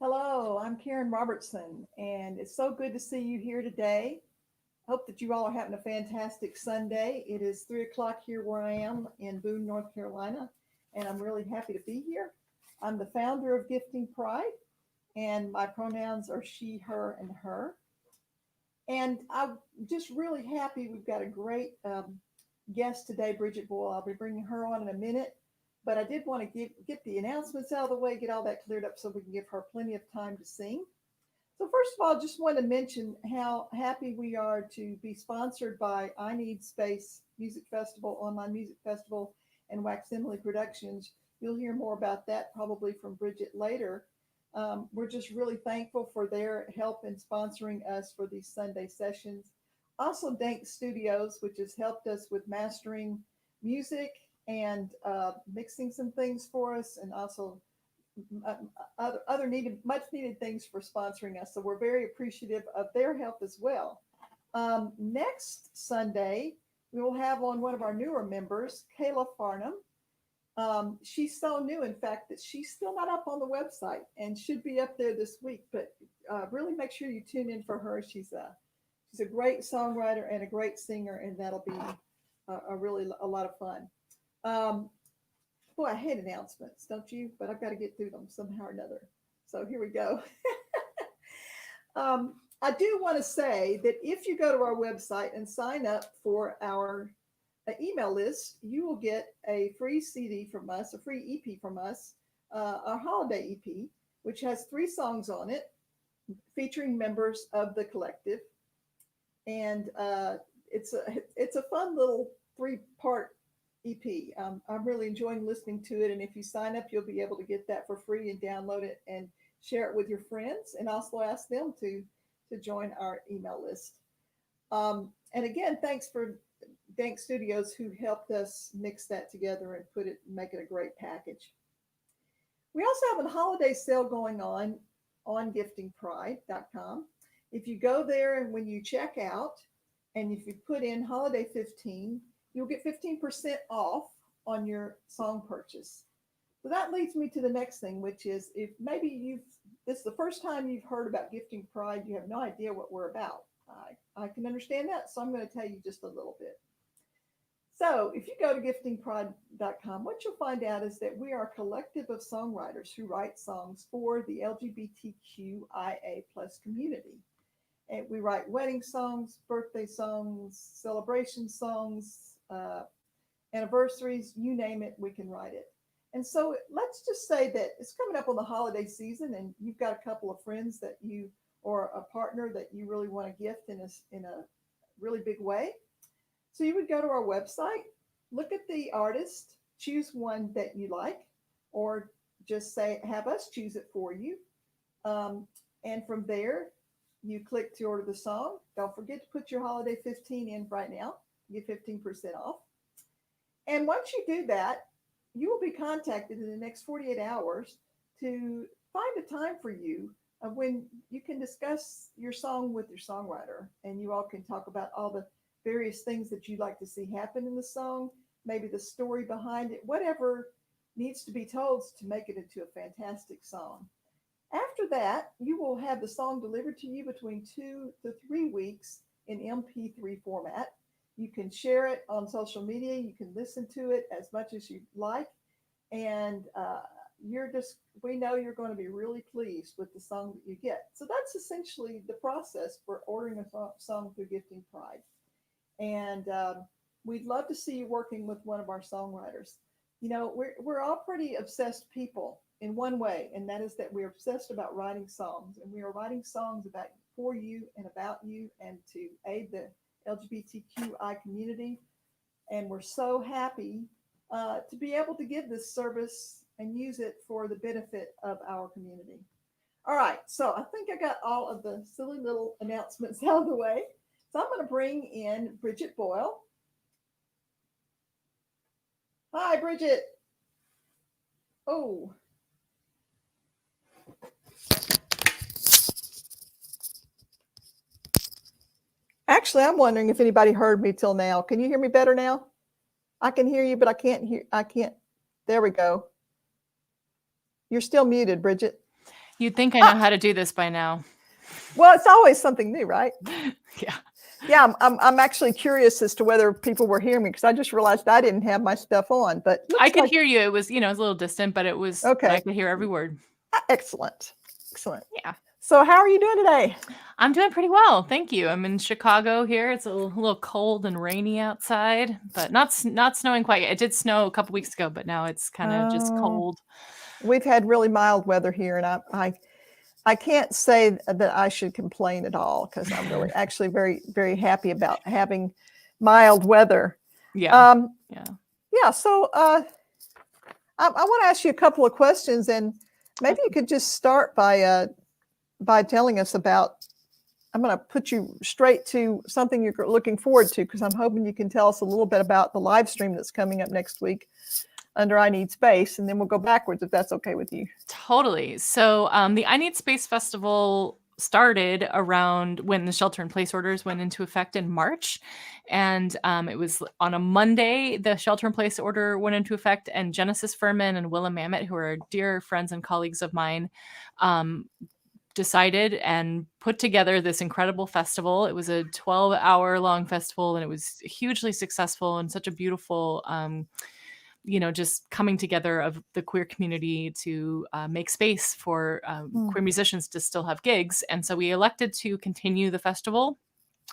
Hello, I'm Karen Robertson, and it's so good to see you here today. Hope that you all are having a fantastic Sunday. It is 3 o'clock here where I am in Boone, North Carolina, and I'm really happy to be here. I'm the founder of Gifting Pride, and my pronouns are she, her, and her. And I'm just really happy we've got a great guest today, Briget Boyle. I'll be bringing her on in a minute. But I did want to get the announcements out of the way, get all that cleared up so we can give her plenty of time to sing. So first of all, just want to mention how happy we are to be sponsored by I Need Space Music Festival, Online Music Festival, and Wax Emily Productions. You'll hear more about that probably from Briget later. We're just really thankful for their help in sponsoring us for these Sunday sessions. Also, Dank Studios, which has helped us with mastering music and mixing some things for us, and also uh, other needed, much needed things for sponsoring us. So we're very appreciative of their help as well. Next Sunday, we will have on one of our newer members, Kayla Farnham. She's so new, in fact, that she's still not up on the website and should be up there this week. But really make sure you tune in for her. She's a great songwriter and a great singer, and that'll be a really a lot of fun. Um, Boy, I hate announcements, don't you? But I've got to get through them somehow or another. So here we go. I do want to say that if you go to our website and sign up for our email list, you will get a free CD from us, a free EP from us, our holiday EP, which has 3 songs on it featuring members of the collective. And it's a fun little 3-part EP. I'm really enjoying listening to it. And if you sign up, you'll be able to get that for free and download it and share it with your friends, and also ask them to join our email list. And again, thanks for Dank Studios who helped us mix that together and make it a great package. We also have a holiday sale going on giftingpride.com. If you go there and when you check out, and if you put in holiday 15, you'll get 15% off on your song purchase. So that leads me to the next thing, which is if maybe this is the first time you've heard about Gifting Pride, you have no idea what we're about. I can understand that, so I'm going to tell you just a little bit. So if you go to giftingpride.com, what you'll find out is that we are a collective of songwriters who write songs for the LGBTQIA plus community. And we write wedding songs, birthday songs, celebration songs, anniversaries, you name it, we can write it. And so let's just say that it's coming up on the holiday season, and you've got a couple of friends that you, or a partner that you really want to gift in a really big way. So you would go to our website, look at the artist, choose one that you like, or just say, have us choose it for you. And from there, you click to order the song. Don't forget to put your holiday 15 in right now. You get 15% off. And once you do that, you will be contacted in the next 48 hours to find a time for you when you can discuss your song with your songwriter, and you all can talk about all the various things that you'd like to see happen in the song, maybe the story behind it, whatever needs to be told to make it into a fantastic song. After that, you will have the song delivered to you between 2 to 3 weeks in MP3 format. You can share it on social media. You can listen to it as much as you like. And we know you're going to be really pleased with the song that you get. So that's essentially the process for ordering a song through Gifting Pride. And we'd love to see you working with one of our songwriters. You know, we're all pretty obsessed people in one way, and that is that we're obsessed about writing songs, and we are writing songs about for you and about you and to aid the LGBTQI community. And we're so happy to be able to give this service and use it for the benefit of our community. All right, so I think I got all of the silly little announcements out of the way. So I'm going to bring in Briget Boyle. Hi, Briget. Oh. Actually, I'm wondering if anybody heard me till now. Can you hear me better now? I can hear you, but I can't. There we go. You're still muted, Briget. You'd think I know how to do this by now. Well, it's always something new, right? Yeah. Yeah, I'm actually curious as to whether people were hearing me because I just realized I didn't have my stuff on, but I looks could like hear you. It was, it was a little distant, but but I okay. could hear every word. Excellent. Excellent. Yeah. So how are you doing today? I'm doing pretty well. Thank you. I'm in Chicago here. It's a little cold and rainy outside, but not snowing quite yet. It did snow a couple weeks ago, but now it's kind of just Oh, cold. we've had really mild weather here, and I can't say that I should complain at all because I'm really actually very, very happy about having mild weather. Yeah. Um, Yeah. yeah, so I want to ask you a couple of questions, and maybe you could just start by telling us about. I'm going to put you straight to something you're looking forward to because I'm hoping you can tell us a little bit about the live stream that's coming up next week under I Need Space, and then we'll go backwards if that's okay with you. Totally. So the I Need Space Festival started around when the shelter in place orders went into effect in March. And it was on a Monday, the shelter in place order went into effect. And Genesis Furman and Willa Mamet, who are dear friends and colleagues of mine, decided and put together this incredible festival. It was a 12-hour long festival, and it was hugely successful and such a beautiful just coming together of the queer community to make space for queer musicians to still have gigs. And so we elected to continue the festival,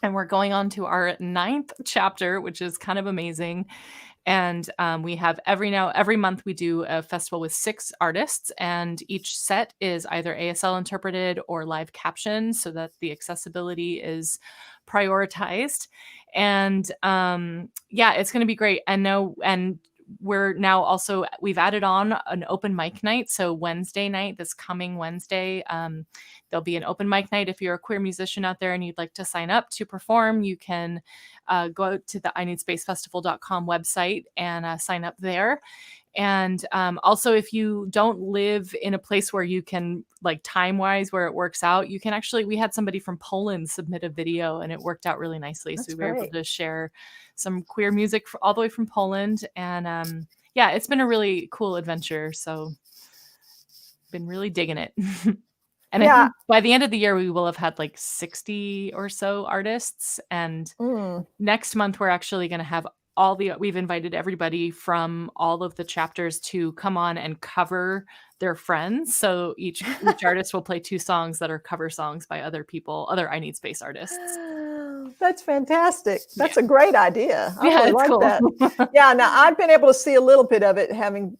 and we're going on to our 9th chapter, which is kind of amazing. And we have every month we do a festival with 6 artists, and each set is either ASL interpreted or live captioned so that the accessibility is prioritized. And yeah, it's going to be great. And we've added on an open mic night. So Wednesday night, this coming Wednesday, there'll be an open mic night. If you're a queer musician out there and you'd like to sign up to perform, you can go to the ineedspacefestival.com website and sign up there. And also, if you don't live in a place where you can, like time wise, where it works out, you can actually, we had somebody from Poland submit a video and it worked out really nicely. That's so we were great. able to share some queer music all the way from Poland. And yeah, it's been a really cool adventure. So been really digging it. And I think by the end of the year, we will have had like 60 or so artists. And next month, we're actually going to have we've invited everybody from all of the chapters to come on and cover their friends. So each artist will play 2 songs that are cover songs by other I Need Space artists. That's fantastic. That's a great idea. I really like cool. that. Yeah. Now I've been able to see a little bit of it having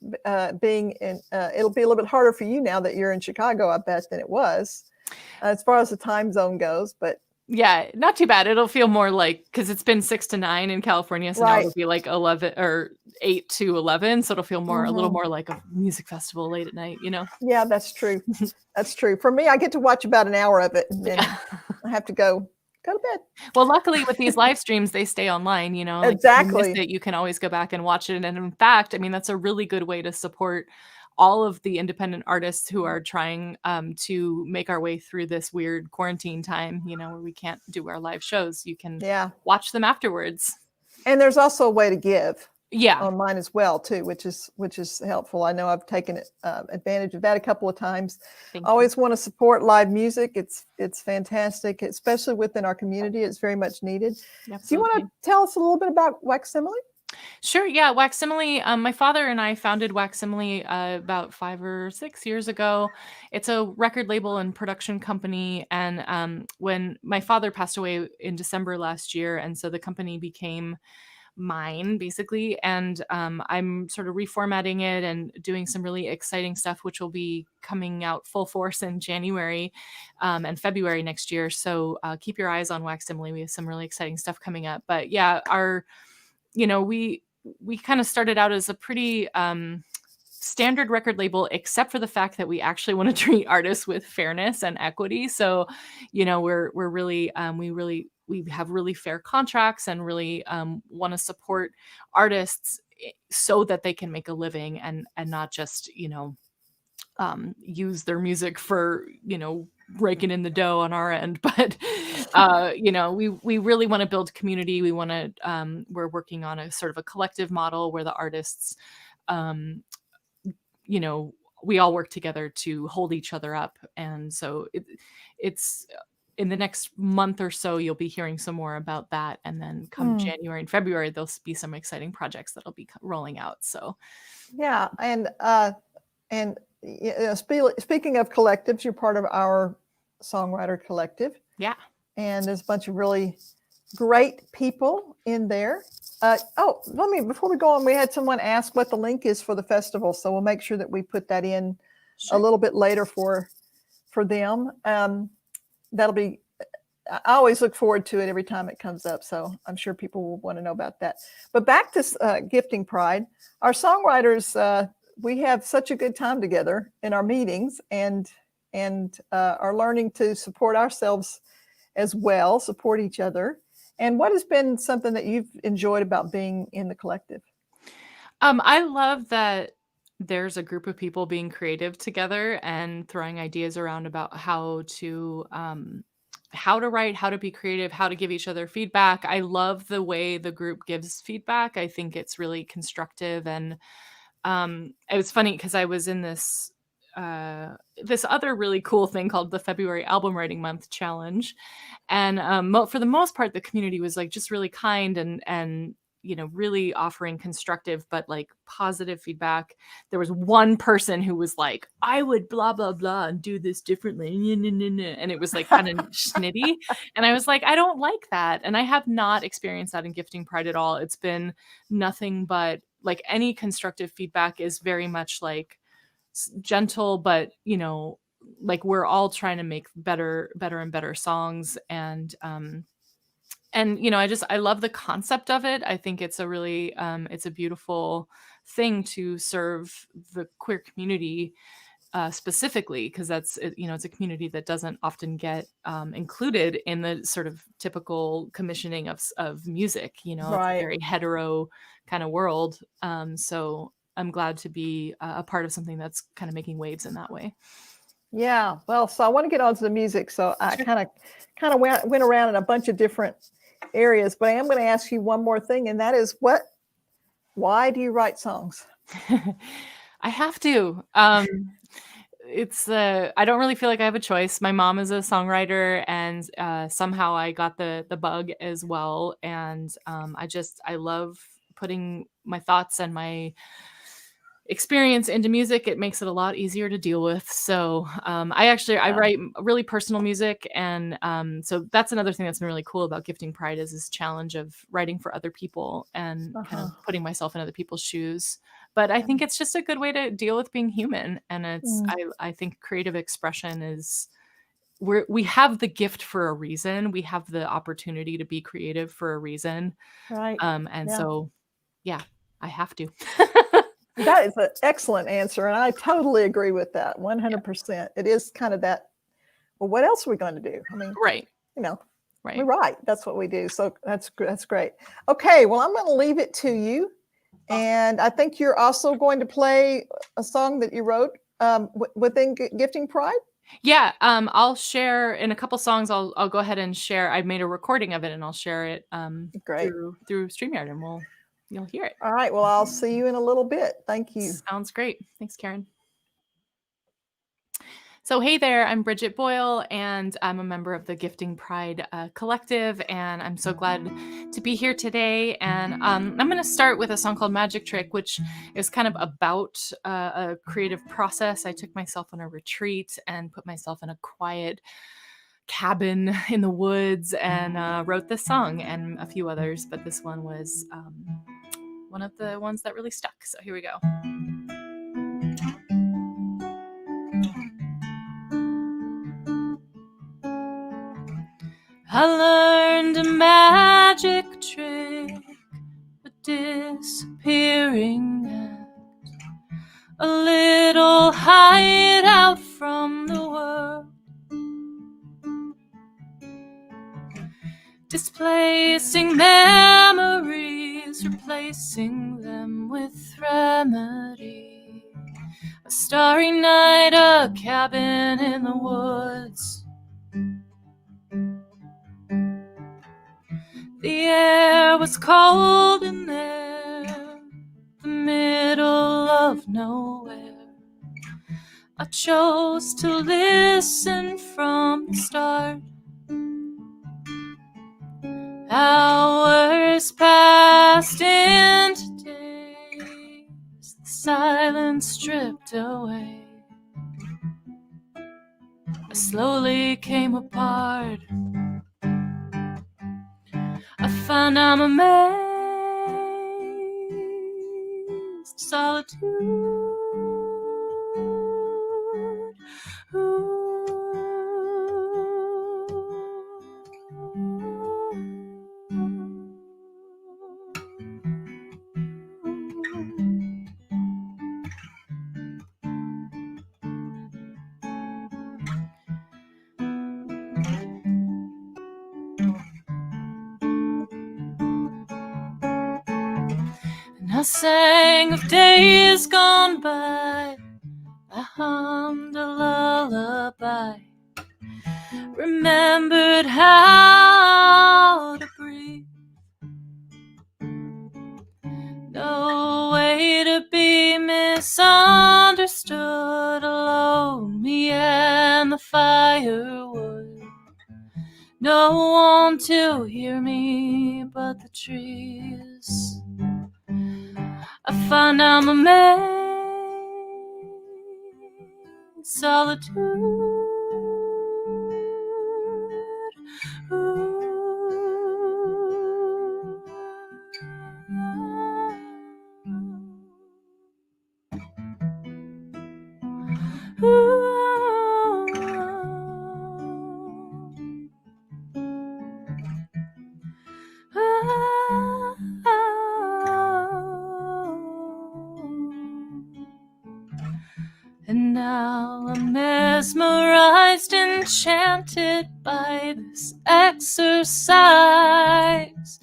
being in, it'll be a little bit harder for you now that you're in Chicago, I bet, than it was as far as the time zone goes, but yeah, not too bad. It'll feel more like, because it's been 6 to 9 in California, so now it'll be like 11 or 8 to 11, so it'll feel a little more like a music festival late at night, Yeah, that's true. That's true. For me, I get to watch about an hour of it, and then I have to go to bed. Well, luckily with these live streams, they stay online, Exactly. If you miss it, you can always go back and watch it. And in fact, I mean, that's a really good way to support all of the independent artists who are trying to make our way through this weird quarantine time, where we can't do our live shows. You can watch them afterwards. And there's also a way to give yeah online as well too, which is helpful. I know I've taken advantage of that a couple of times. Always want to support live music. It's fantastic, especially within our community. It's very much needed. Absolutely. Do you want to tell us a little bit about Waximile? Sure. Yeah. Waximile. My father and I founded Waximile about 5 or 6 years ago. It's a record label and production company. And when my father passed away in December last year, and so the company became mine basically, and I'm sort of reformatting it and doing some really exciting stuff, which will be coming out full force in January and February next year. So keep your eyes on Waximile. We have some really exciting stuff coming up. But yeah, we kind of started out as a pretty standard record label, except for the fact that we actually want to treat artists with fairness and equity. So, we're really we have really fair contracts and really want to support artists so that they can make a living and not just use their music for raking in the dough on our end. But we really want to build community. We want to we're working on a sort of a collective model where the artists we all work together to hold each other up. And so it's in the next month or so, you'll be hearing some more about that. And then come January and February, there'll be some exciting projects that'll be rolling out. So yeah, and speaking of collectives, you're part of our songwriter collective. Yeah. And there's a bunch of really great people in there. Before we go on, we had someone ask what the link is for the festival. So we'll make sure that we put that in a little bit later for them. That'll be, I always look forward to it every time it comes up. So I'm sure people will want to know about that. But back to Gifting Pride, our songwriters, we have such a good time together in our meetings and are learning to support ourselves as well, support each other. And what has been something that you've enjoyed about being in the collective? I love that there's a group of people being creative together and throwing ideas around about how to write, how to be creative, how to give each other feedback. I love the way the group gives feedback. I think it's really constructive. And it was funny because I was in this other really cool thing called the February Album Writing Month Challenge. And for the most part, the community was like just really kind and really offering constructive but like positive feedback. There was one person who was like, I would blah blah blah and do this differently, and it was like kind of snitty. And I was like, I don't like that. And I have not experienced that in Gifting Pride at all. It's been nothing but like any constructive feedback is very much like gentle, but like we're all trying to make better and better songs. And I love the concept of it. I think it's a really it's a beautiful thing to serve the queer community specifically, because that's it's a community that doesn't often get included in the sort of typical commissioning of music. It's a very hetero kind of world. So I'm glad to be a part of something that's kind of making waves in that way. Yeah, well, so I want to get on to the music. So I kind of went around in a bunch of different areas, but I am going to ask you one more thing, and that is why do you write songs? I have to. It's I don't really feel like I have a choice. My mom is a songwriter, and somehow I got the bug as well. And I love putting my thoughts and my experience into music. It makes it a lot easier to deal with. So I write really personal music, and so that's another thing that's been really cool about Gifting Pride is this challenge of writing for other people and kind of putting myself in other people's shoes. But I think it's just a good way to deal with being human. And I think creative expression is we have the gift for a reason. We have the opportunity to be creative for a reason. Right. So yeah, I have to. That is an excellent answer. And I totally agree with that 100%. Yeah. It is kind of that, well, what else are we going to do? I mean, right. We write. That's what we do. So that's great. Okay. Well, I'm going to leave it to you. And I think you're also going to play a song that you wrote within Gifting Pride. Yeah. I'll share in a couple songs. I'll go ahead and share. I made a recording of it and I'll share it through StreamYard, and you'll hear it. All right. Well, I'll see you in a little bit. Thank you. Sounds great. Thanks, Karen. So, hey there, I'm Briget Boyle, and I'm a member of the Gifting Pride Collective, and I'm so glad to be here today. And I'm going to start with a song called Magic Trick, which is kind of about a creative process. I took myself on a retreat and put myself in a quiet cabin in the woods and wrote this song and a few others, but this one was one of the ones that really stuck. So here we go. I learned a magic trick, a disappearing act, a little hideout from the world, displacing memories, replacing them with remedy. A starry night, a cabin in the woods. The air was cold in there, the middle of nowhere. I chose to listen from the start. Hours passed into days, the silence stripped away. I slowly came apart. I found I'm amazed. Solitude. And I sang of days gone by. I hummed a lullaby. Remembered how to breathe. No way to be misunderstood. Alone, me and the firewood. No one to hear me but the trees. I find I'm amazed. Solitude. And now I'm mesmerized, enchanted by this exercise.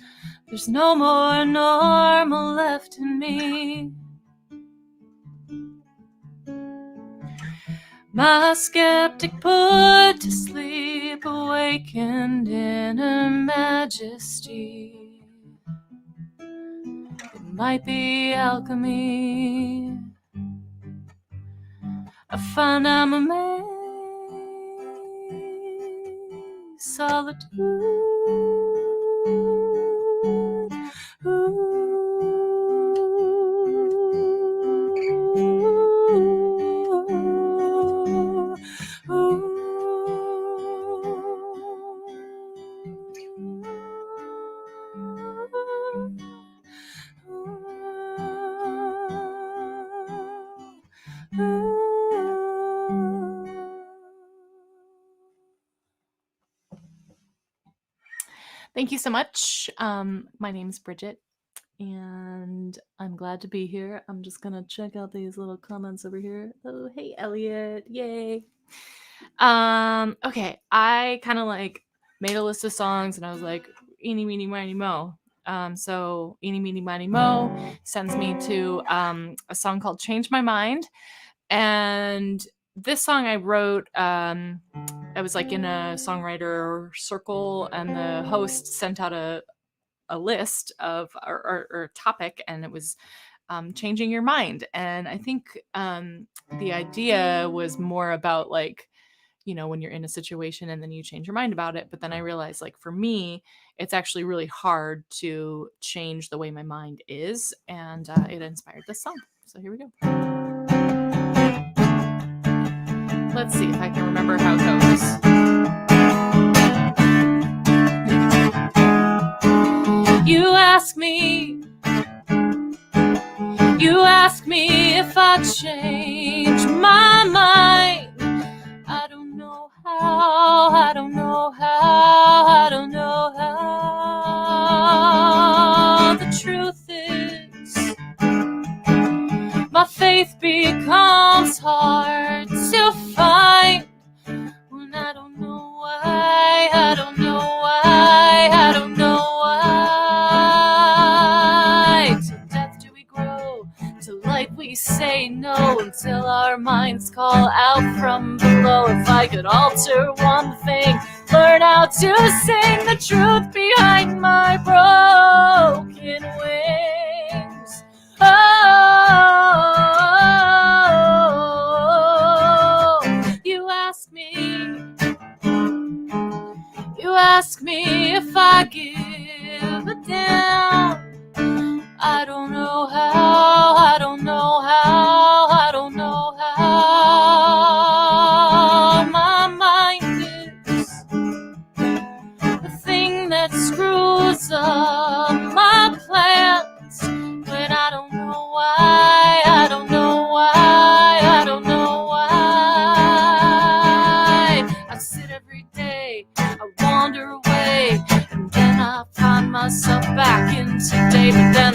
There's no more normal left in me. My skeptic put to sleep, awakened in her majesty. It might be alchemy. I find I'm amazed. Solitude. Thank you so much. My name's Briget, and I'm glad to be here. I'm just gonna check out these little comments over here. Oh, hey, Elliot. Yay. Okay, I kind of like made a list of songs, and I was like, eeny, meeny, miny, mo. So eeny, meeny, miny, mo sends me to a song called Change My Mind. And this song I wrote, I was like in a songwriter circle, and the host sent out a list of or topic, and it was changing your mind. And I think the idea was more about like, you know, when you're in a situation and then you change your mind about it. But then I realized, like, for me, it's actually really hard to change the way my mind is. And it inspired this song. So here we go. Let's see if I can remember how it goes. You ask me if I change my mind. I don't know how, I don't know how, I don't know how. The truth is, my faith becomes hard to find when I don't know why, I don't know why, I don't know why. To death do we grow, to light we say no, until our minds call out from below. If I could alter one thing, learn how to sing the truth behind my broken wings. Oh,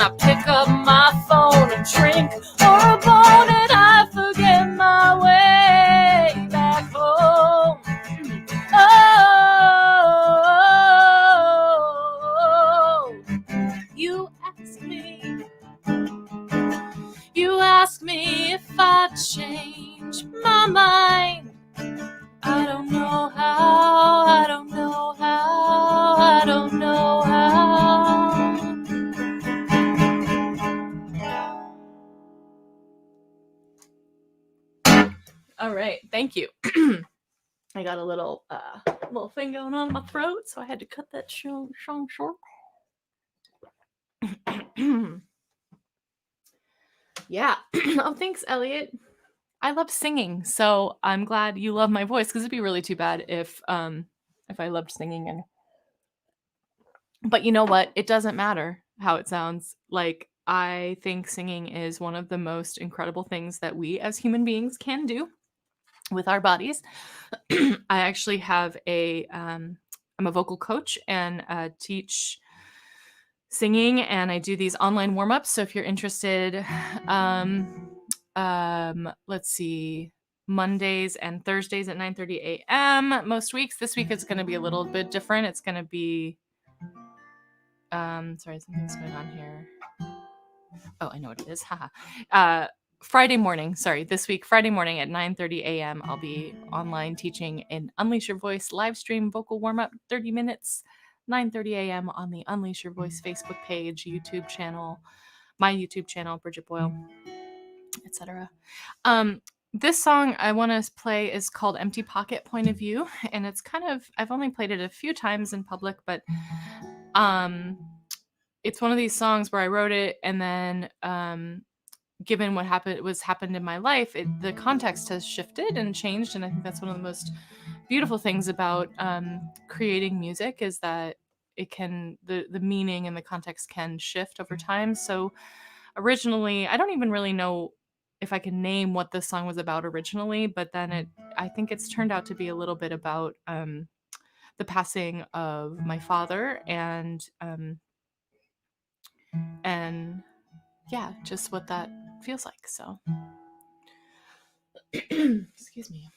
I pick up my phone, a drink or a bone, and I forget my way back home. Oh, you ask me if I'd change my mind. I don't know how, I don't know how, I don't know how. All right, thank you. I got a little thing going on in my throat, so I had to cut that song short. Yeah. Oh, thanks, Elliot. I love singing, so I'm glad you love my voice, because it'd be really too bad if I loved singing. But you know what? It doesn't matter how it sounds. Like, I think singing is one of the most incredible things that we as human beings can do with our bodies. I actually have I'm a vocal coach and teach singing, and I do these online warm-ups. So if you're interested, let's see, Mondays and Thursdays at 9:30 a.m. most weeks. This week it's going to be a little bit different. It's going to be sorry, something's going on here. Oh, I know what it is. Haha. Friday morning, this week, Friday morning at 9:30 a.m. I'll be online teaching an Unleash Your Voice live stream vocal warm-up, 30 minutes, 9:30 a.m. on the Unleash Your Voice Facebook page, YouTube channel, my YouTube channel, Briget Boyle, etc. This song I want to play is called Empty Pocket Point of View, and it's I've only played it a few times in public, but it's one of these songs where I wrote it, and then given what happened in my life, the context has shifted and changed, and I think that's one of the most beautiful things about creating music, is that it can the meaning and the context can shift over time. So originally, I don't even really know if I can name what this song was about originally, but then I think it's turned out to be a little bit about the passing of my father, and yeah, just what that feels like. So excuse me.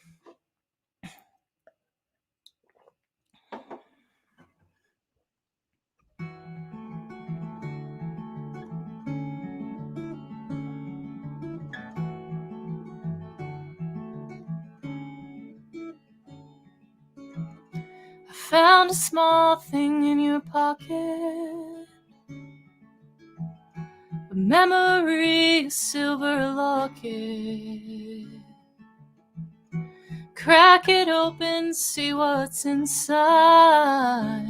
I found a small thing in your pocket, a memory, a silver locket. Crack it open, see what's inside.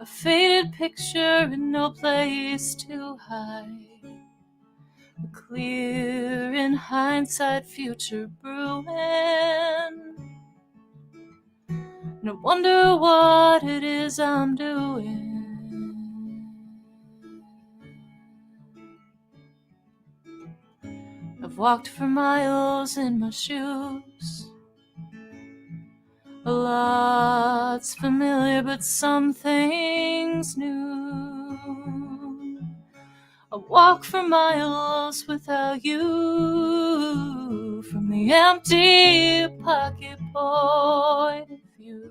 A faded picture and no place to hide. A clear in hindsight future brewing. No wonder what it is I'm doing. I've walked for miles in my shoes. A lot's familiar, but some things new. I walk for miles without you, from the empty pocket point of view.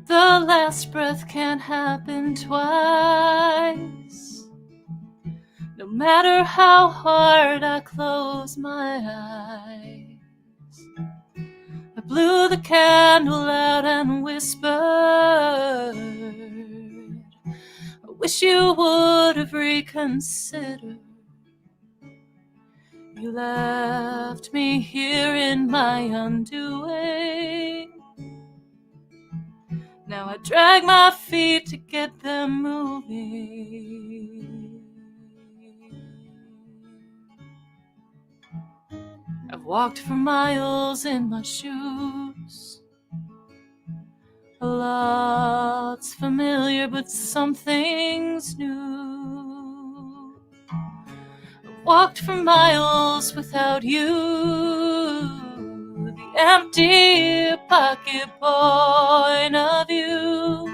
The last breath can't happen twice. No matter how hard I close my eyes, I blew the candle out and whispered, I wish you would have reconsidered. You left me here in my undoing. Now I drag my feet to get them moving. I've walked for miles in my shoes. A lot's familiar, but some things new. I've walked for miles without you, the empty pocket point of you.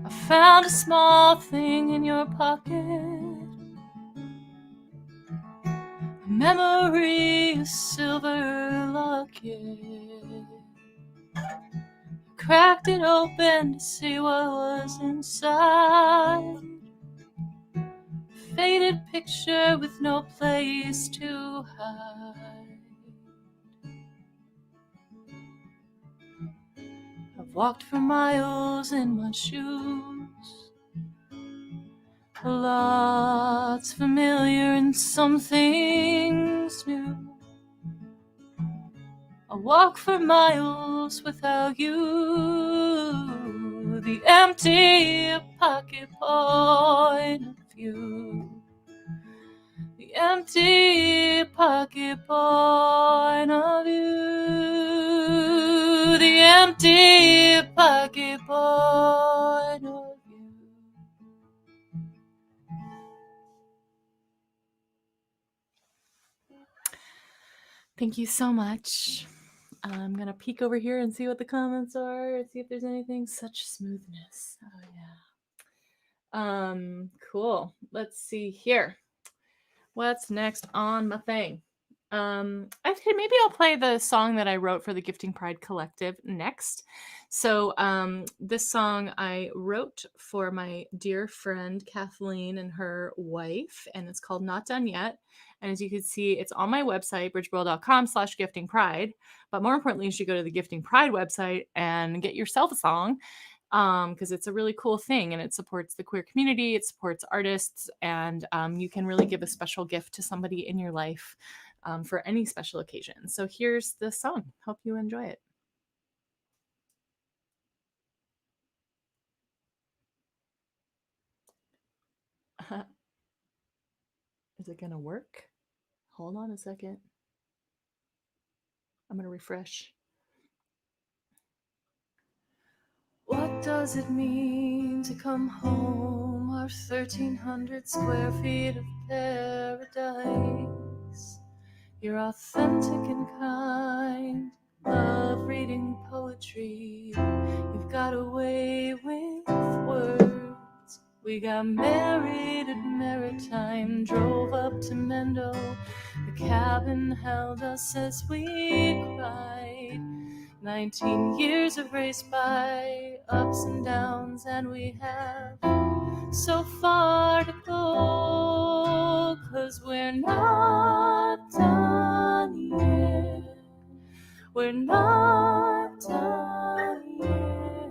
I found a small thing in your pocket, a memory, a silver locket. Cracked it open to see what was inside. Faded picture with no place to hide. I've walked for miles in my shoes. A lot's familiar and some things new. I walk for miles without you. The empty pocket point of view. The empty pocket point of view. The empty pocket point of view. Thank you so much. I'm gonna peek over here and see what the comments are, see if there's anything. Such smoothness. Oh yeah. Cool. Let's see here. What's next on my thing? Okay, maybe I'll play the song that I wrote for the Gifting Pride Collective next. So this song I wrote for my dear friend Kathleen and her wife, and it's called Not Done Yet. And as you can see, it's on my website, bridgetboyle.com/giftingpride. But more importantly, you should go to the Gifting Pride website and get yourself a song, because it's a really cool thing and it supports the queer community, it supports artists, and you can really give a special gift to somebody in your life for any special occasion. So here's the song. Hope you enjoy it. Is it gonna work? Hold on a second. I'm gonna refresh. What does it mean to come home? Our 1,300 square feet of paradise. You're authentic and kind, love reading poetry. You've got a way with words. We got married at Maritime, drove up to Mendo. The cabin held us as we cried. 19 years of race by ups and downs, and we have so far to go, 'cause we're not done yet. We're not done yet.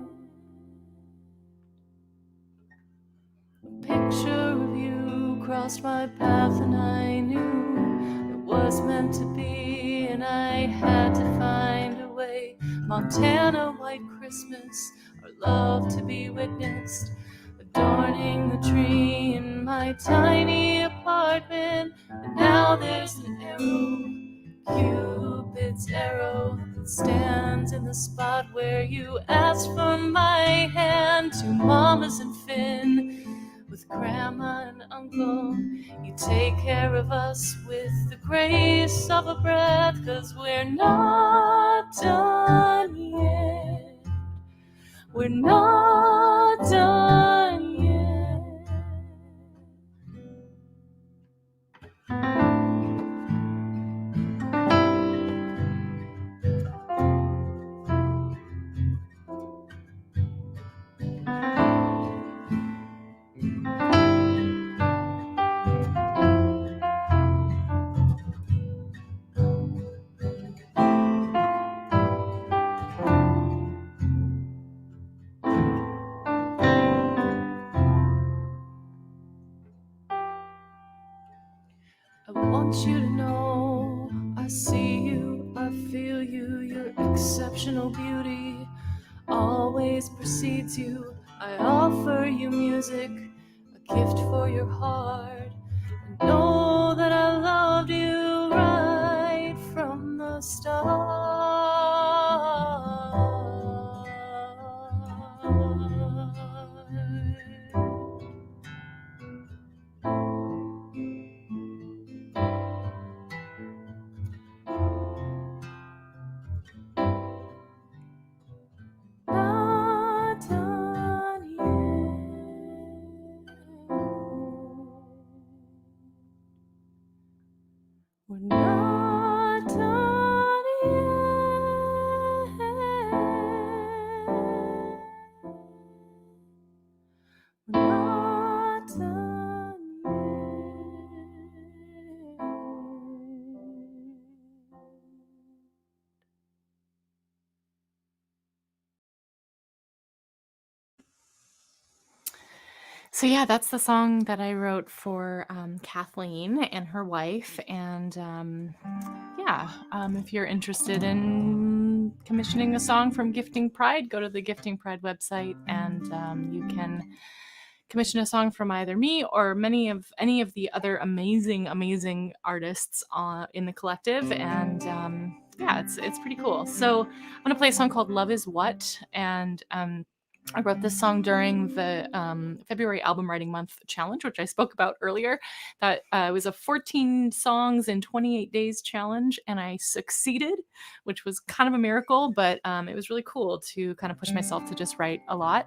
A picture of you crossed my path and I knew it was meant to be, and I had to find a way. Montana, White Christmas, our love to be witnessed, adorning the tree in my tiny apartment. And now there's an arrow, Cupid's arrow, that stands in the spot where you asked for my hand. Two mamas and Finn, with grandma and uncle, you take care of us with the grace of a breath, 'cause we're not done yet. We're not done yet. I want you to know I see you, I feel you, you're exceptional beauty always precedes you. I offer you music, a gift for your heart. And know that I loved you right from the start. Not done yet. We're not done yet. We're not done yet. So yeah, that's the song that I wrote for Kathleen and her wife. And if you're interested in commissioning a song from Gifting Pride, go to the Gifting Pride website, and you can commission a song from either me or any of the other amazing artists in the collective. And it's pretty cool. So I'm gonna play a song called "Love Is What," and I wrote this song during the February Album Writing Month challenge, which I spoke about earlier. That was a 14 songs in 28 days challenge, and I succeeded, which was kind of a miracle, but it was really cool to kind of push myself to just write a lot.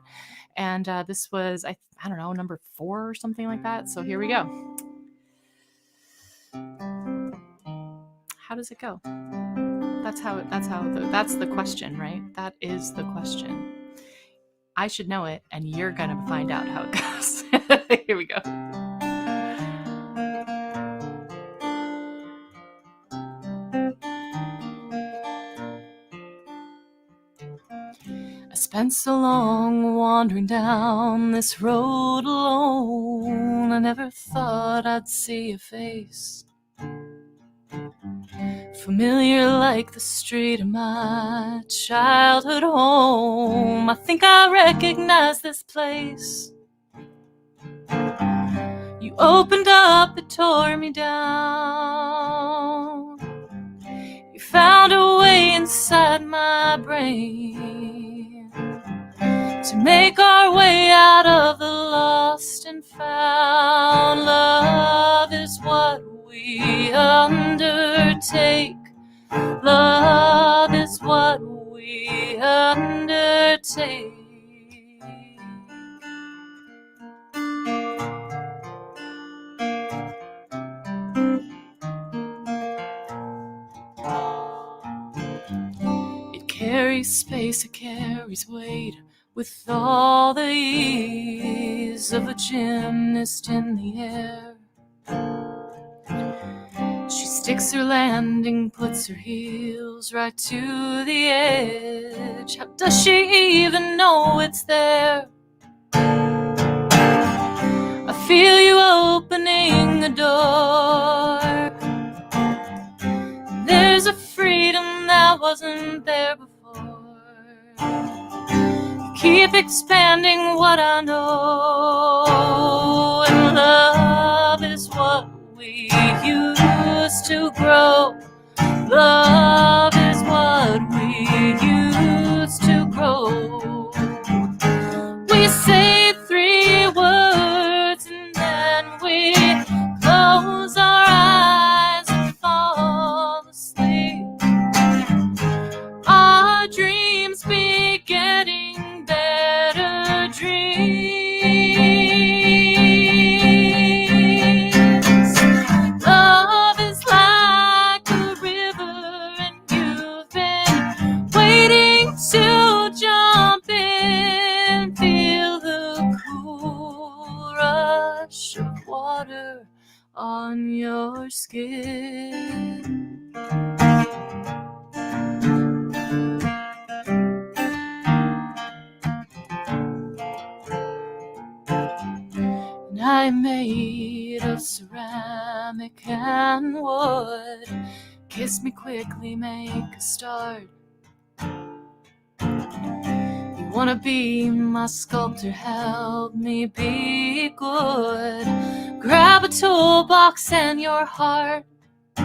And this was, I don't know, number 4 or something like that. So here we go. How does it go? That's the question, right? That is the question. I should know it, and you're gonna find out how it goes. Here we go. I spent so long wandering down this road alone. I never thought I'd see a face familiar like the street of my childhood home. I think I recognize this place. You opened up, it tore me down. You found a way inside my brain to make our way out of the lost and found. Love is what we undertake. Love is what we undertake. It carries space, it carries weight, with all the ease of a gymnast in the air. She sticks her landing, puts her heels right to the edge. How does she even know it's there? I feel you opening a door. There's a freedom that wasn't there before. Keep expanding what I know. And love is what we used to grow. Love is what we used to grow. We say 3 words and then we close our eyes and fall asleep. Our dreams be getting better dreams. Love is like a river and you've been waiting to jump in. Feel the cool rush of water on your skin. And I'm made of ceramic and wood. Kiss me quickly, make a start. Wanna be my sculptor, help me be good. Grab a toolbox and your heart. I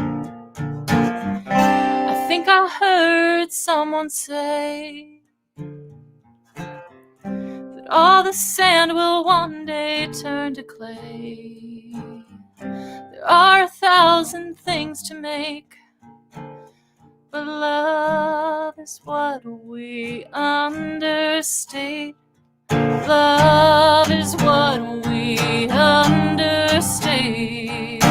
think I heard someone say that all the sand will one day turn to clay. There are 1,000 things to make, but love is what we understate. Love is what we understate.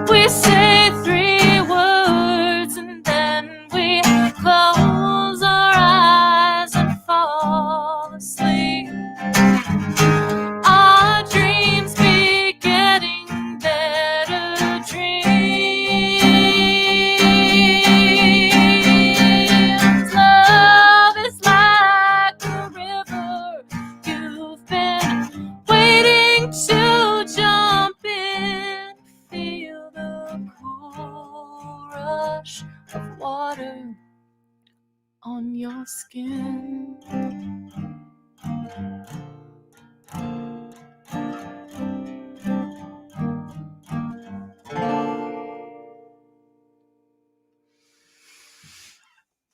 We say 3 words and then we close our eyes and fall asleep. Our dreams be getting better dreams. Love is like a river you've been waiting to jump in. Feel the cool rush of water on your skin.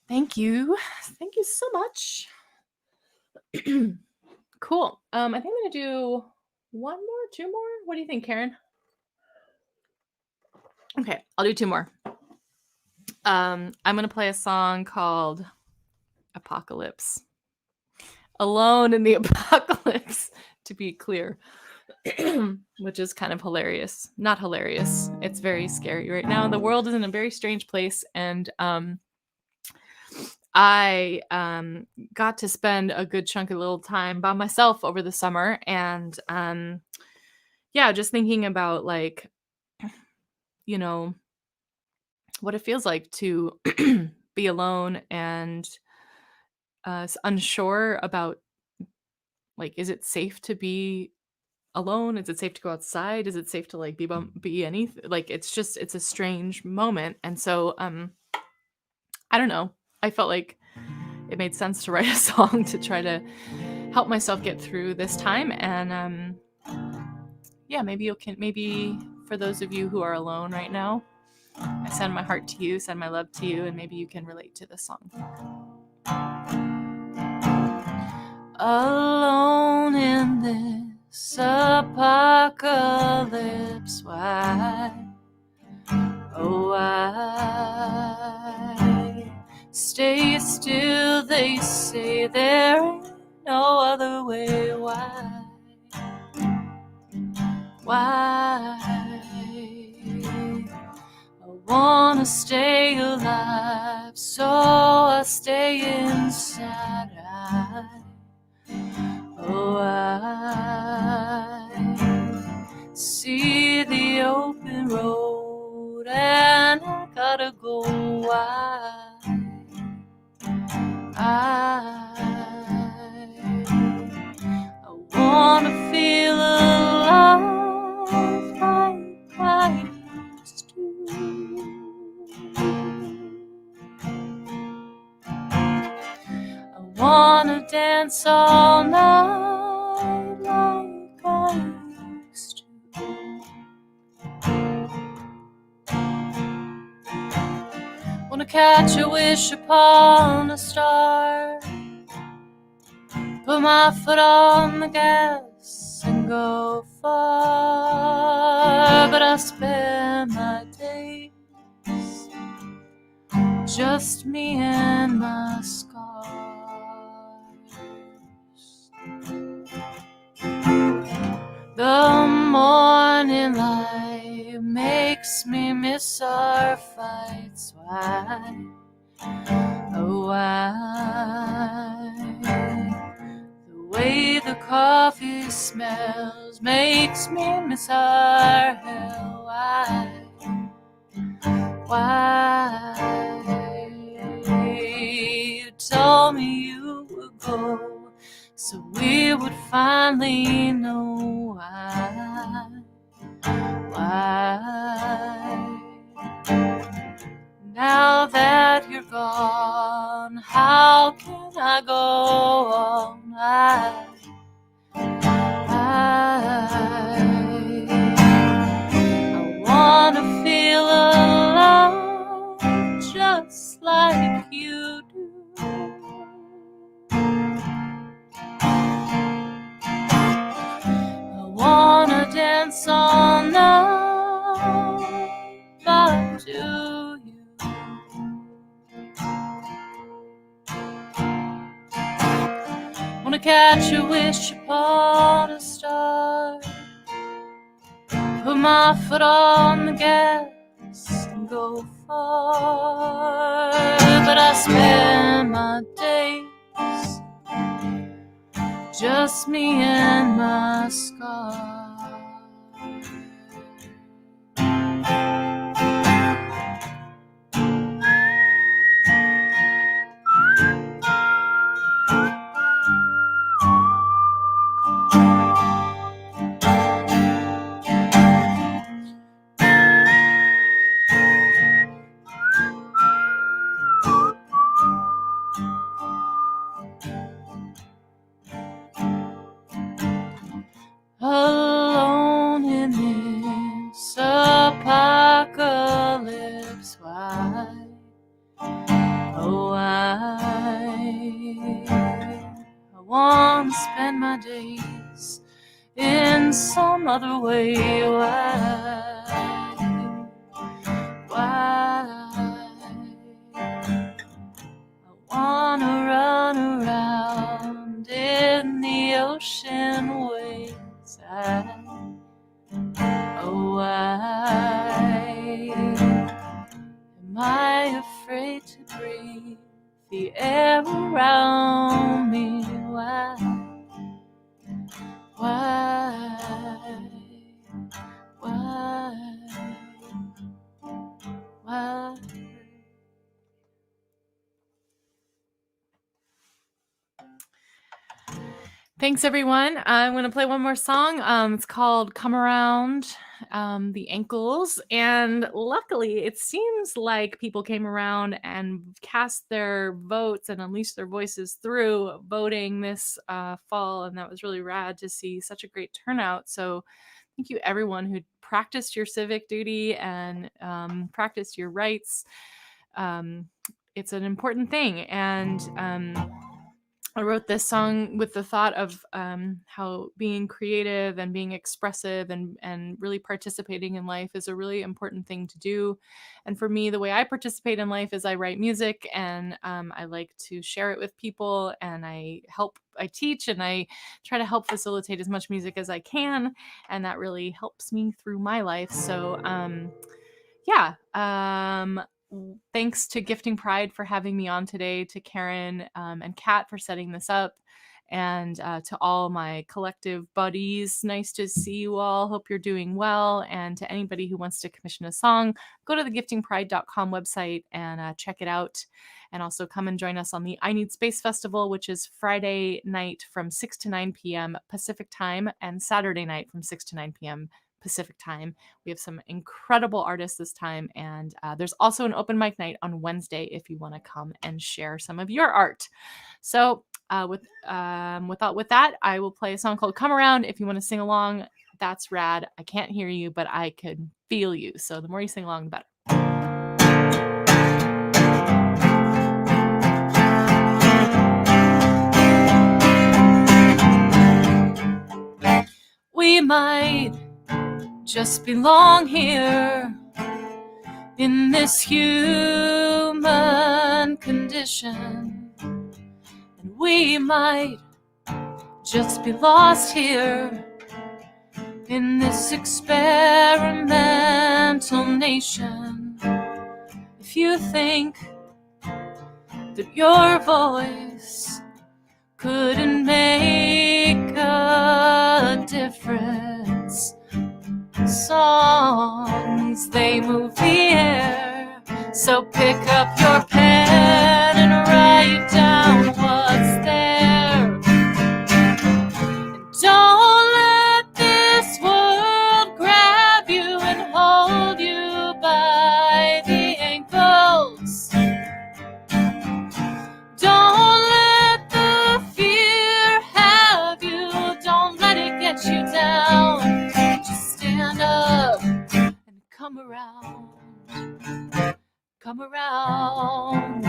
Thank you. Thank you so much. Cool. I think I'm gonna do 1 more, 2 more. What do you think, Karen? Okay, I'll do 2 more. I'm gonna play a song called Apocalypse. Alone in the Apocalypse, to be clear. Which is kind of hilarious. Not hilarious. It's very scary right now. The world is in a very strange place, and I got to spend a good chunk of little time by myself over the summer, and yeah, just thinking about, like, you know, what it feels like to be alone and unsure about, like, is it safe to be alone? Is it safe to go outside? Is it safe to, like, be anything? Like, it's a strange moment, and so I don't know. I felt like it made sense to write a song to try to help myself get through this time. And yeah, maybe for those of you who are alone right now, I send my heart to you, send my love to you, and maybe you can relate to this song. Alone in this apocalypse, why, oh why stay still? They say there ain't no other way. Why I wanna stay alive, so I stay inside. I see the open road and I gotta go. I wanna feel alive like I used to. I wanna dance all night like I used to. Wanna catch a wish upon a star, put my foot on the gas and go far. But I spend my days just me and my scars. The morning light makes me miss our fights. Why, oh why? The way the coffee smells makes me miss our hell. Why? You told me you would go, so we would finally know why. Now that you're gone, how can I go sense all know, but do you? Wanna catch a wish upon a star, put my foot on the gas and go far, but I spend my days just me and my scar. Alone in this apocalypse, why, oh why, I want to spend my days in some other way, why, I want to run around in the ocean waves. Oh, why am I afraid to breathe the air around me? Why, why, why? Thanks, everyone. I'm going to play one more song. It's called Come Around, the Ankles. And luckily, it seems like people came around and cast their votes and unleashed their voices through voting this fall. And that was really rad to see such a great turnout. So thank you, everyone who practiced your civic duty and practiced your rights. It's an important thing. And I wrote this song with the thought of how being creative and being expressive and really participating in life is a really important thing to do. And for me, the way I participate in life is I write music, and I like to share it with people, and I teach, and I try to help facilitate as much music as I can. And that really helps me through my life. So yeah. Thanks to Gifting Pride for having me on today, to Karen and Kat for setting this up, and to all my collective buddies. Nice to see you all. Hope you're doing well. And to anybody who wants to commission a song, go to the giftingpride.com website and check it out. And also come and join us on the I Need Space Festival, which is Friday night from 6 to 9 p.m. Pacific time, and Saturday night from 6 to 9 p.m. Pacific time. We have some incredible artists this time, and there's also an open mic night on Wednesday if you want to come and share some of your art. So with that, I will play a song called Come Around. If you want to sing along, that's rad. I can't hear you, but I can feel you. So the more you sing along, the better. We might just belong here in this human condition, and we might just be lost here in this experimental nation. If you think that your voice couldn't make a difference, songs, they move the air. So pick up your pen and write down what's there. And don't let this world grab you and hold you by the ankles. Don't let the fear have you. Don't let it get you down. Stand up and come around, come around,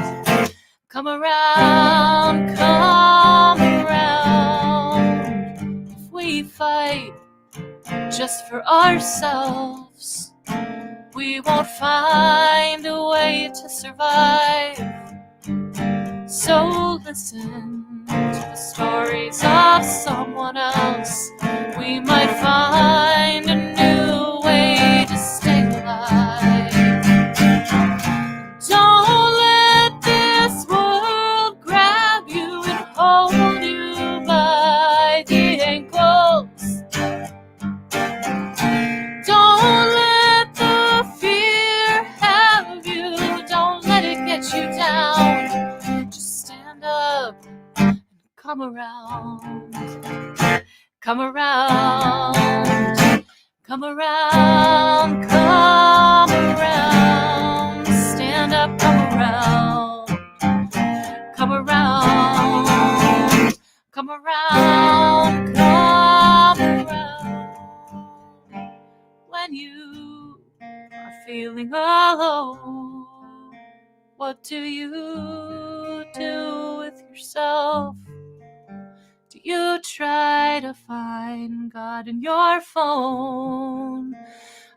come around, come around. If we fight just for ourselves, we won't find a way to survive. So listen to the stories of someone else. We might find a new way to stay alive. Don't let this world grab you and hold you by the ankles. Don't let the fear have you. Don't let it get you down. Just stand up and come around. Come around. Come around. Come around. Stand up, come around. Come around. Come around. Come around. When you are feeling alone, what do you do with yourself? Do you try to find God in your phone?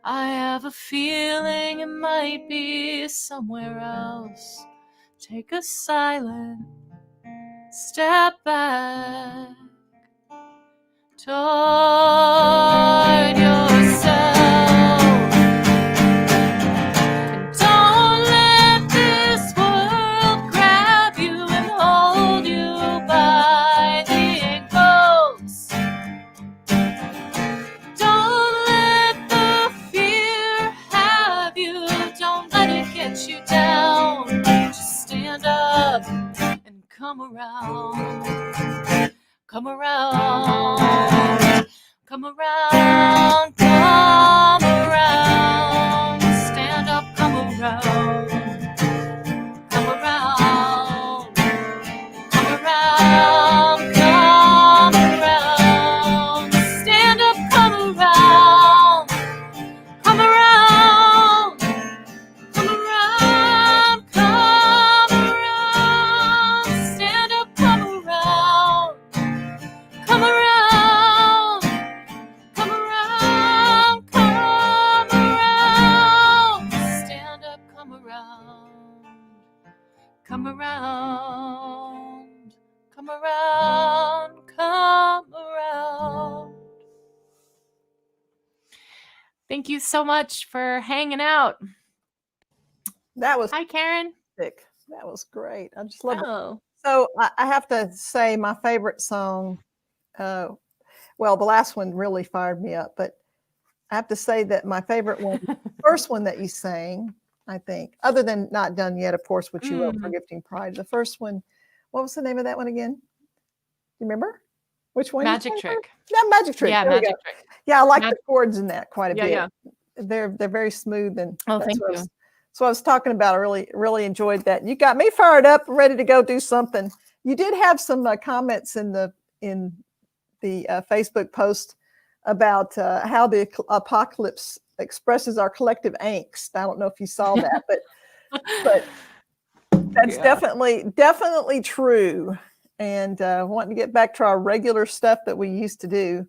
I have a feeling it might be somewhere else. Take a silent step back toward yourself. Don't let this world grab you and hold you by the ankles. Don't let the fear have you. Don't let it get you down. Just stand up and come around. Come around. Come around. Come around. Stand up, come around. Come around. Come around. Come around. Stand up, come around. Come around. Come around. Come around. Stand up, come around. Come around. Come around. Come around. Stand up, come around. Come around. Come around. Come around. Thank you so much for hanging out. That was Hi, Karen. sick. That was great. I just love it. Oh. So I have to say my favorite song, well, the last one really fired me up, but I have to say that my favorite one, first one that you sang, I think, other than Not Done Yet, of course, which you wrote for Gifting Pride. The first one, what was the name of that one again? You remember? Which one? Magic Trick. Yeah, Magic Trick. Yeah, There we Magic go. Trick. Yeah, I like the chords in that quite a bit. Yeah. They're very smooth, and Oh, thank you. So I was talking about. I really enjoyed that. You got me fired up, ready to go do something. You did have some comments in the Facebook post about how the apocalypse expresses our collective angst. I don't know if you saw that, but that's definitely true. And wanting to get back to our regular stuff that we used to do.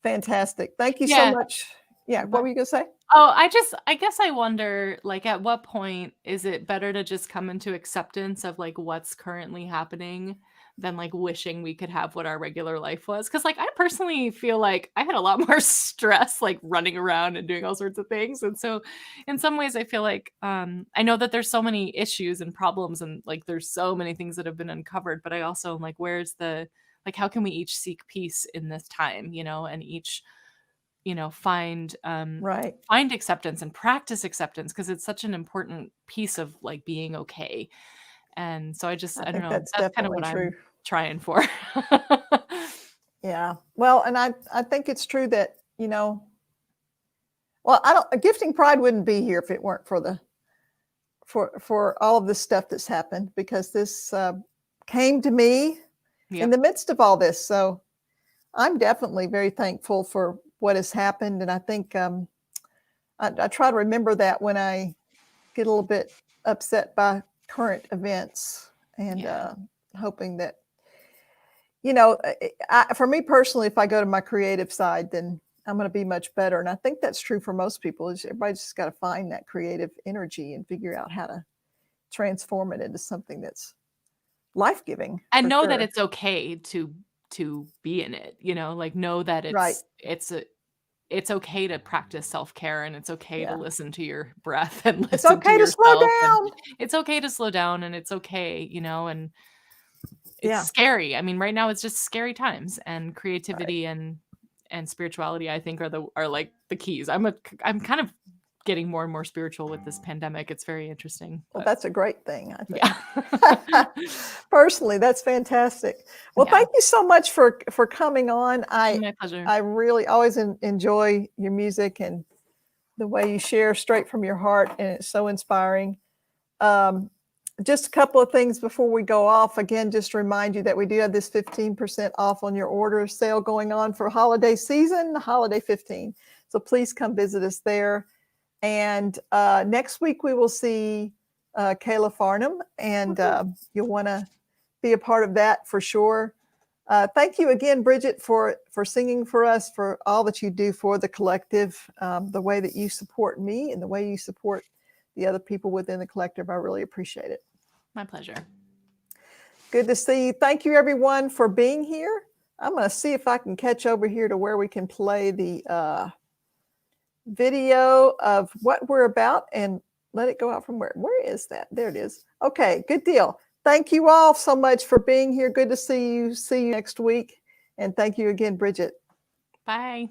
Fantastic. Thank you so much. Yeah. What were you gonna say? Oh, I guess I wonder, like, at what point is it better to just come into acceptance of like what's currently happening than like wishing we could have what our regular life was? Because like I personally feel like I had a lot more stress like running around and doing all sorts of things. And so in some ways I feel like I know that there's so many issues and problems and like there's so many things that have been uncovered, but I also am like, where's the like how can we each seek peace in this time, you know, and each find acceptance and practice acceptance, because it's such an important piece of like being okay. And so I don't know, that's kind of what I'm trying for. Yeah. Well, and I think it's true that, Gifting Pride wouldn't be here if it weren't for for all of this stuff that's happened, because this came to me in the midst of all this. So I'm definitely very thankful for what has happened. And I think I try to remember that when I get a little bit upset by current events, and hoping that, for me personally, if I go to my creative side, then I'm going to be much better. And I think that's true for most people. Is everybody's just got to find that creative energy and figure out how to transform it into something that's life-giving. And for know that sure. it's okay to be in it, like know that Right. it's okay to practice self-care, and it's okay to Yeah. listen to your breath and It's listen to okay to slow yourself, and down. it's okay to slow down, and it's okay, and it's Yeah. scary. I mean, right now it's just scary times, and Right. creativity and spirituality, I think, are like the keys. I'm kind of getting more and more spiritual with this pandemic. It's very interesting. Well, But that's a great thing, I think. yeah. Personally, that's fantastic. Well, Yeah. thank you so much for coming on. My pleasure. I really always enjoy your music and the way you share straight from your heart, and it's so inspiring. Just a couple of things before we go off. Again, just to remind you that we do have this 15% off on your order sale going on for holiday season, Holiday 15. So please come visit us there. And next week we will see Kayla Farnham, and you'll want to be a part of that for sure. Thank you again, Briget, for singing for us, for all that you do for the collective, the way that you support me and the way you support the other people within the collective. I really appreciate it. My pleasure. Good to see you. Thank you, everyone, for being here. I'm going to see if I can catch over here to where we can play the video of what we're about and let it go out from where. Where is that? There it is. Okay, good deal. Thank you all so much for being here. Good to see you. See you next week. And thank you again, Briget. Bye.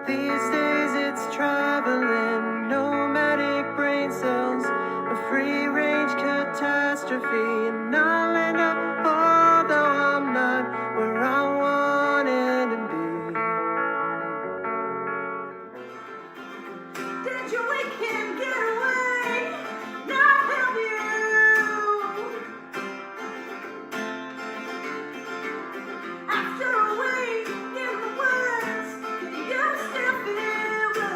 These days it's traveling, nomadic brain cells, a free range catastrophe, and I'll end up, although I'm not where I wanted to be. Did your weekend get away? Not help you. After a week in the woods, you still feel blue.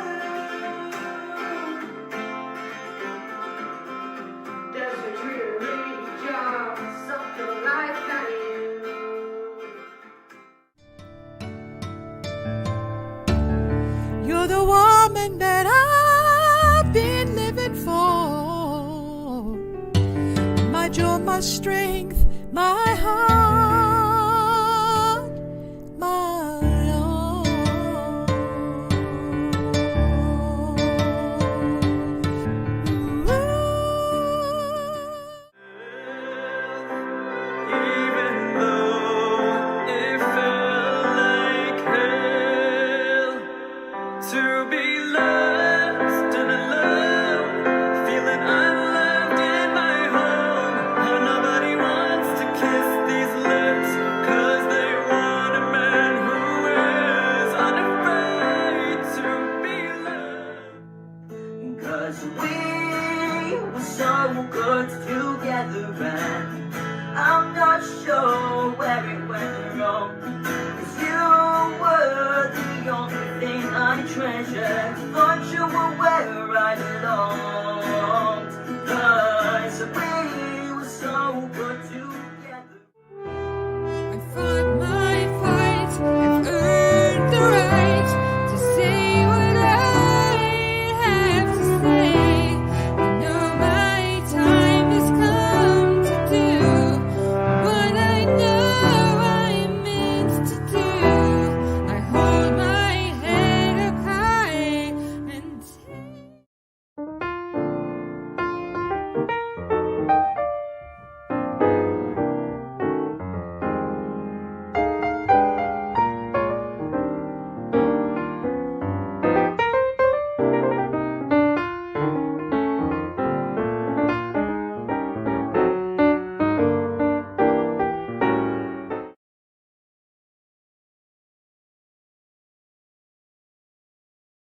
There's a dreary job, something like that You're the woman that I've been living for. My joy, my strength, my heart. I'm not sure where it went wrong, 'cause you were the only thing I treasured. Thought you were where I belonged.